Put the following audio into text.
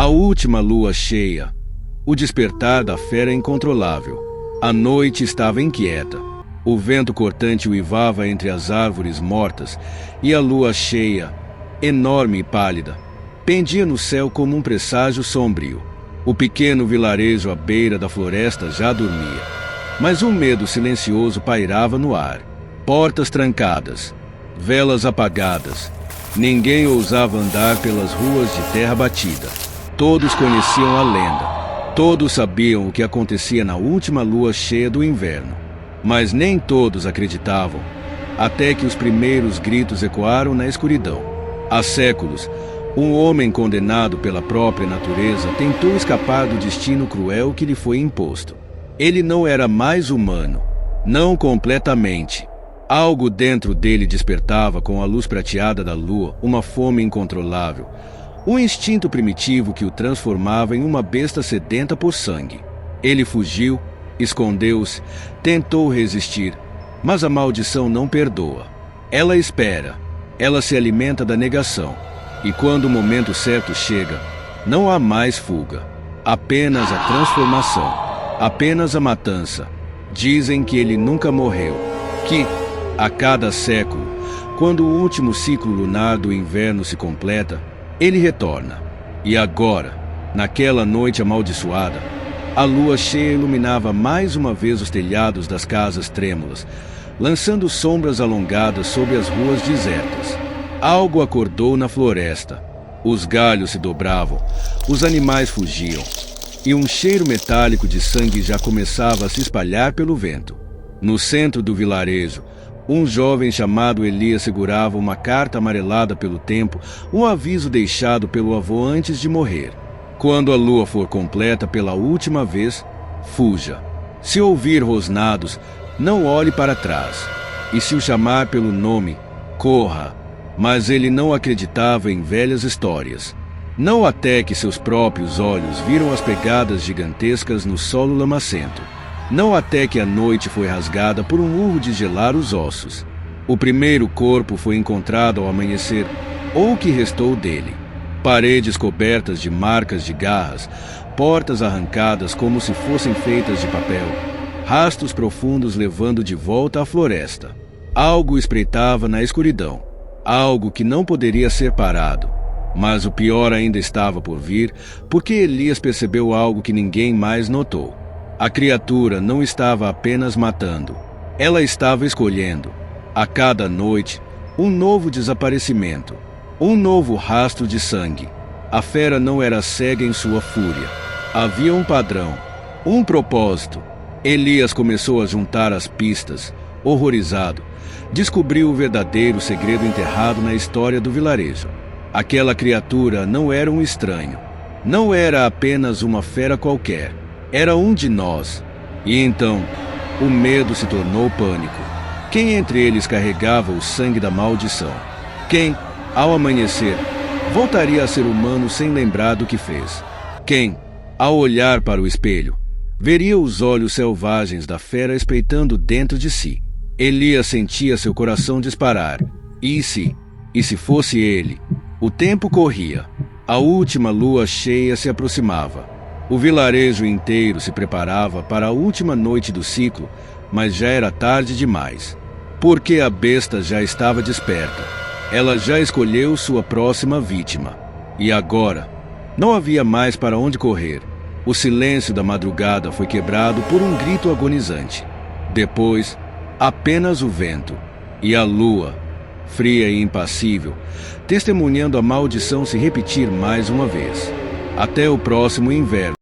A última lua cheia. O despertar da fera incontrolável. A noite estava inquieta. O vento cortante uivava entre as árvores mortas e a lua cheia, enorme e pálida, pendia no céu como um presságio sombrio. O pequeno vilarejo à beira da floresta já dormia, mas um medo silencioso pairava no ar. Portas trancadas, velas apagadas. Ninguém ousava andar pelas ruas de terra batida. Todos conheciam a lenda. Todos sabiam o que acontecia na última lua cheia do inverno. Mas nem todos acreditavam, até que os primeiros gritos ecoaram na escuridão. Há séculos, um homem condenado pela própria natureza tentou escapar do destino cruel que lhe foi imposto. Ele não era mais humano, não completamente. Algo dentro dele despertava com a luz prateada da lua uma fome incontrolável, um instinto primitivo que o transformava em uma besta sedenta por sangue. Ele fugiu, escondeu-se, tentou resistir, mas a maldição não perdoa. Ela espera, ela se alimenta da negação, e quando o momento certo chega, não há mais fuga, apenas a transformação, apenas a matança. Dizem que ele nunca morreu, que, a cada século, quando o último ciclo lunar do inverno se completa, ele retorna. E agora, naquela noite amaldiçoada, a lua cheia iluminava mais uma vez os telhados das casas trêmulas, lançando sombras alongadas sobre as ruas desertas. Algo acordou na floresta. Os galhos se dobravam, os animais fugiam, e um cheiro metálico de sangue já começava a se espalhar pelo vento. No centro do vilarejo, um jovem chamado Elias segurava uma carta amarelada pelo tempo, um aviso deixado pelo avô antes de morrer. Quando a lua for completa pela última vez, fuja. Se ouvir rosnados, não olhe para trás. E se o chamar pelo nome, corra. Mas ele não acreditava em velhas histórias. Não até que seus próprios olhos viram as pegadas gigantescas no solo lamacento. Não até que a noite foi rasgada por um urro de gelar os ossos. O primeiro corpo foi encontrado ao amanhecer, ou o que restou dele. Paredes cobertas de marcas de garras, portas arrancadas como se fossem feitas de papel, rastros profundos levando de volta à floresta. Algo espreitava na escuridão, algo que não poderia ser parado. Mas o pior ainda estava por vir, porque Elias percebeu algo que ninguém mais notou. A criatura não estava apenas matando, ela estava escolhendo, a cada noite, um novo desaparecimento. Um novo rastro de sangue. A fera não era cega em sua fúria. Havia um padrão, um propósito. Elias começou a juntar as pistas. Horrorizado, descobriu o verdadeiro segredo enterrado na história do vilarejo. Aquela criatura não era um estranho. Não era apenas uma fera qualquer. Era um de nós. E então, o medo se tornou pânico. Quem entre eles carregava o sangue da maldição? Quem, ao amanhecer, voltaria a ser humano sem lembrar do que fez? Quem, ao olhar para o espelho, veria os olhos selvagens da fera espreitando dentro de si? Elias sentia seu coração disparar. E se fosse ele? O tempo corria. A última lua cheia se aproximava. O vilarejo inteiro se preparava para a última noite do ciclo, mas já era tarde demais. Porque a besta já estava desperta. Ela já escolheu sua próxima vítima. E agora, não havia mais para onde correr. O silêncio da madrugada foi quebrado por um grito agonizante. Depois, apenas o vento. E a lua, fria e impassível, testemunhando a maldição se repetir mais uma vez. Até o próximo inverno.